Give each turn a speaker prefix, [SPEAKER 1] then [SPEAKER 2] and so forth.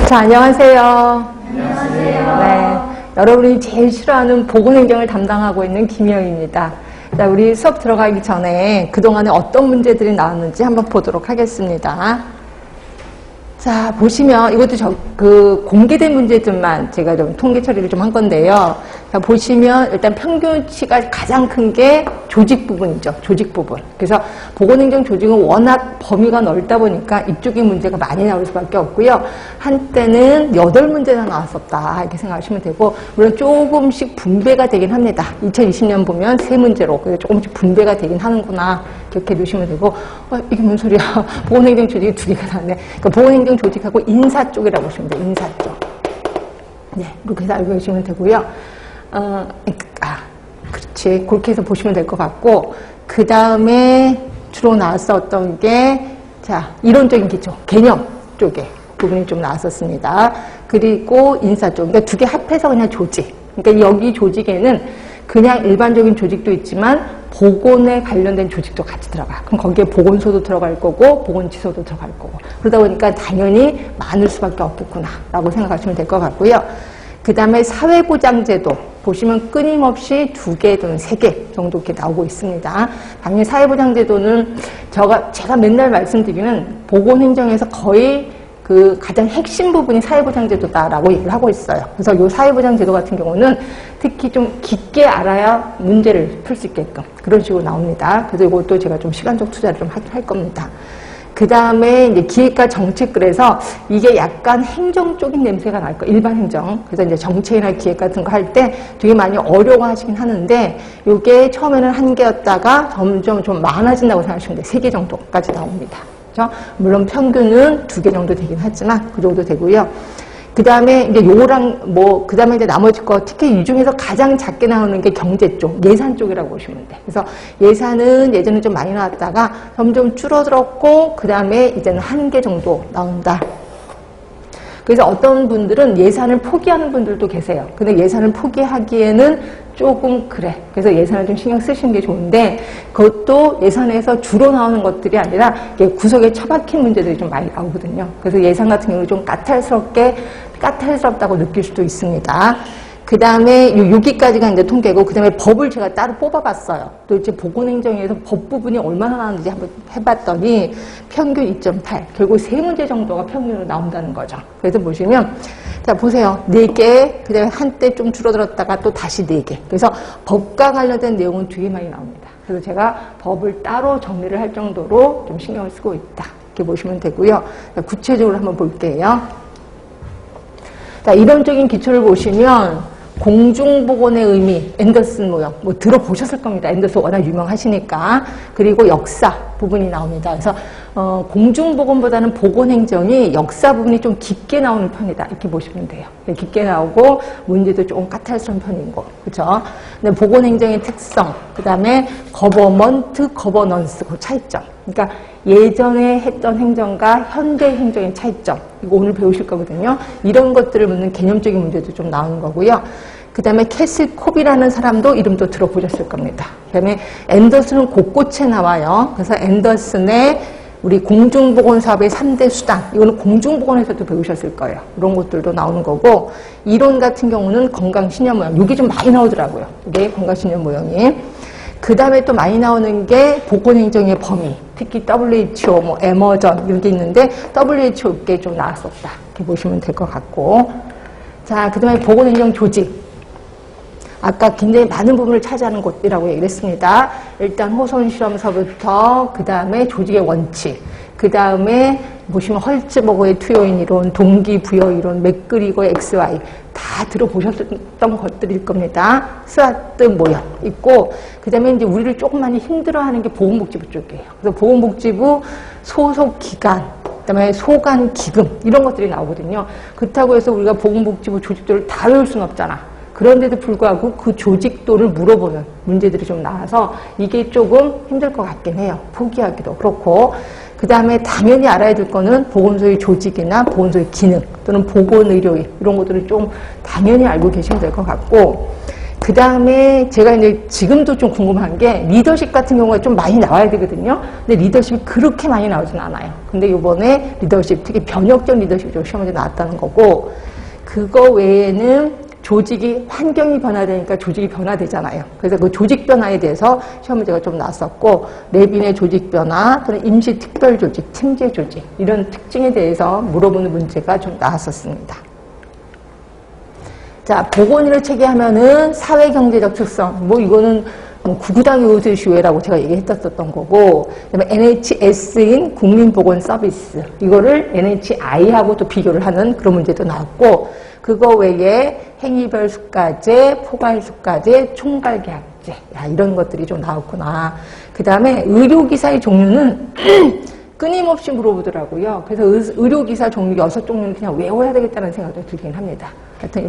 [SPEAKER 1] 자, 안녕하세요.
[SPEAKER 2] 안녕하세요.
[SPEAKER 1] 네, 여러분이 제일 싫어하는 보건행정을 담당하고 있는 김희영입니다. 자, 우리 수업 들어가기 전에 그동안에 어떤 문제들이 나왔는지 한번 보도록 하겠습니다. 자, 보시면 이것도 공개된 문제들만 제가 좀 통계 처리를 좀 한 건데요. 자, 보시면 일단 평균치가 가장 큰 게 조직 부분이죠. 조직 부분. 그래서 보건행정 조직은 워낙 범위가 넓다 보니까 이쪽의 문제가 많이 나올 수밖에 없고요. 한때는 8문제나 나왔었다 이렇게 생각하시면 되고, 물론 조금씩 분배가 되긴 합니다. 2020년 보면 3문제로 그래서 조금씩 분배가 되긴 하는구나 이렇게 놓으시면 되고, 이게 무슨 소리야. 보건행정 조직이 2개가 나왔네. 그러니까 보건행정 조직하고 인사 쪽이라고 보시면 돼요. 인사 쪽. 네, 이렇게 해서 알고 계시면 되고요. 그렇지. 그렇게 해서 보시면 될 것 같고, 그 다음에 주로 나왔었던 게, 자, 이론적인 기초, 개념 쪽에 부분이 좀 나왔었습니다. 그리고 인사 쪽, 그러니까 2개 합해서 그냥 조직. 그러니까 여기 조직에는 그냥 일반적인 조직도 있지만 보건에 관련된 조직도 같이 들어가. 그럼 거기에 보건소도 들어갈 거고 보건지소도 들어갈 거고. 그러다 보니까 당연히 많을 수밖에 없겠구나 라고 생각하시면 될 것 같고요. 그 다음에 사회보장제도 보시면 끊임없이 2개 또는 3개 정도 이렇게 나오고 있습니다. 당연히 사회보장제도는 제가 맨날 말씀드리는 보건행정에서 거의 그 가장 핵심 부분이 사회보장제도다라고 얘기를 하고 있어요. 그래서 이 사회보장제도 같은 경우는 특히 좀 깊게 알아야 문제를 풀 수 있게끔 그런 식으로 나옵니다. 그래서 이것도 제가 좀 시간적 투자를 좀 할 겁니다. 그 다음에 이제 기획과 정책글에서 이게 약간 행정 쪽인 냄새가 날 거예요. 일반 행정. 그래서 이제 정책이나 기획 같은 거 할 때 되게 많이 어려워하시긴 하는데, 이게 처음에는 1개였다가 점점 좀 많아진다고 생각하시면 돼요. 3개 정도까지 나옵니다. 그렇죠? 물론 평균은 2개 정도 되긴 하지만 그 정도 되고요. 그 다음에 이제 그 다음에 이제 나머지 거, 특히 이 중에서 가장 작게 나오는 게 경제 쪽, 예산 쪽이라고 보시면 돼. 그래서 예산은 예전에 좀 많이 나왔다가 점점 줄어들었고, 그 다음에 이제는 1개 정도 나온다. 그래서 어떤 분들은 예산을 포기하는 분들도 계세요. 근데 예산을 포기하기에는 조금 그래. 그래서 예산을 좀 신경 쓰시는 게 좋은데, 그것도 예산에서 주로 나오는 것들이 아니라 구석에 처박힌 문제들이 좀 많이 나오거든요. 그래서 예산 같은 경우는 좀 까탈스럽다고 느낄 수도 있습니다. 그 다음에 여기까지가 이제 통계고, 그 다음에 법을 제가 따로 뽑아봤어요. 또 이제 보건행정에서 법 부분이 얼마나 나오는지 한번 해봤더니 평균 2.8, 결국 3문제 정도가 평균으로 나온다는 거죠. 그래서 보시면, 자, 보세요. 4개, 그 다음에 한때 좀 줄어들었다가 또 다시 4개. 그래서 법과 관련된 내용은 되게 많이 나옵니다. 그래서 제가 법을 따로 정리를 할 정도로 좀 신경을 쓰고 있다. 이렇게 보시면 되고요. 자, 구체적으로 한번 볼게요. 자, 이론적인 기초를 보시면 공중보건의 의미, 앤더슨 모형, 들어보셨을 겁니다. 앤더슨 워낙 유명하시니까. 그리고 역사 부분이 나옵니다. 그래서 공중보건보다는 보건행정이 역사 부분이 좀 깊게 나오는 편이다. 이렇게 보시면 돼요. 깊게 나오고 문제도 조금 까탈스러운 편인 거. 그렇죠? 근데 보건행정의 특성, 그 다음에 거버넌스, 그 차이점. 그러니까 예전에 했던 행정과 현대 행정의 차이점. 이거 오늘 배우실 거거든요. 이런 것들을 묻는 개념적인 문제도 좀 나오는 거고요. 그 다음에 캐슬 콥이라는 사람도 이름도 들어보셨을 겁니다. 그 다음에 앤더슨은 곳곳에 나와요. 그래서 앤더슨의 우리 공중보건 사업의 3대 수단. 이거는 공중보건에서도 배우셨을 거예요. 이런 것들도 나오는 거고, 이론 같은 경우는 건강신념 모형. 이게 좀 많이 나오더라고요. 이게 건강신념 모형이. 그 다음에 또 많이 나오는 게 보건행정의 범위. 특히 WHO, 에머전 이런 게 있는데 WHO 게 좀 나왔었다. 이렇게 보시면 될 것 같고. 자, 그 다음에 보건행정 조직. 아까 굉장히 많은 부분을 차지하는 곳이라고 얘기를 했습니다. 일단 호손실험서부터 그 다음에 조직의 원칙, 그 다음에 보시면 헐츠버그의 투요인 이론, 동기부여 이론, 맥그리거의 XY 다 들어보셨던 것들일 겁니다. 스와트 모형 있고, 그 다음에 이제 우리를 조금 많이 힘들어하는 게 보건복지부 쪽이에요. 그래서 보건복지부 소속 기관, 그다음에 소관 기금 이런 것들이 나오거든요. 그렇다고 해서 우리가 보건복지부 조직도를 다 외울 수는 없잖아. 그런데도 불구하고 그 조직도를 물어보는 문제들이 좀 나와서 이게 조금 힘들 것 같긴 해요. 포기하기도 그렇고. 그 다음에 당연히 알아야 될 거는 보건소의 조직이나 보건소의 기능 또는 보건의료인 이런 것들을 좀 당연히 알고 계시면 될 것 같고, 그 다음에 제가 이제 지금도 좀 궁금한 게 리더십 같은 경우가 좀 많이 나와야 되거든요. 근데 리더십이 그렇게 많이 나오진 않아요. 근데 이번에 리더십, 특히 변혁적 리더십이 좀 시험 문제 나왔다는 거고, 그거 외에는 조직이, 환경이 변화되니까 조직이 변화되잖아요. 그래서 그 조직 변화에 대해서 시험 문제가 좀 나왔었고, 내빈의 조직 변화, 또는 임시 특별 조직, 팀제 조직, 이런 특징에 대해서 물어보는 문제가 좀 나왔었습니다. 자, 보건의료 체계하면은 사회경제적 특성, 뭐 이거는 구구단 요소시효라고 제가 얘기했었던 거고, 그다음에 NHS인 국민보건서비스, 이거를 NHI하고 또 비교를 하는 그런 문제도 나왔고, 그거 외에 행위별 수가제, 포괄 수가제, 총괄 계약제, 야, 이런 것들이 좀 나왔구나. 그 다음에 의료기사의 종류는 끊임없이 물어보더라고요. 그래서 의료기사 종류 6종류는 그냥 외워야 되겠다는 생각도 들긴 합니다. 하여튼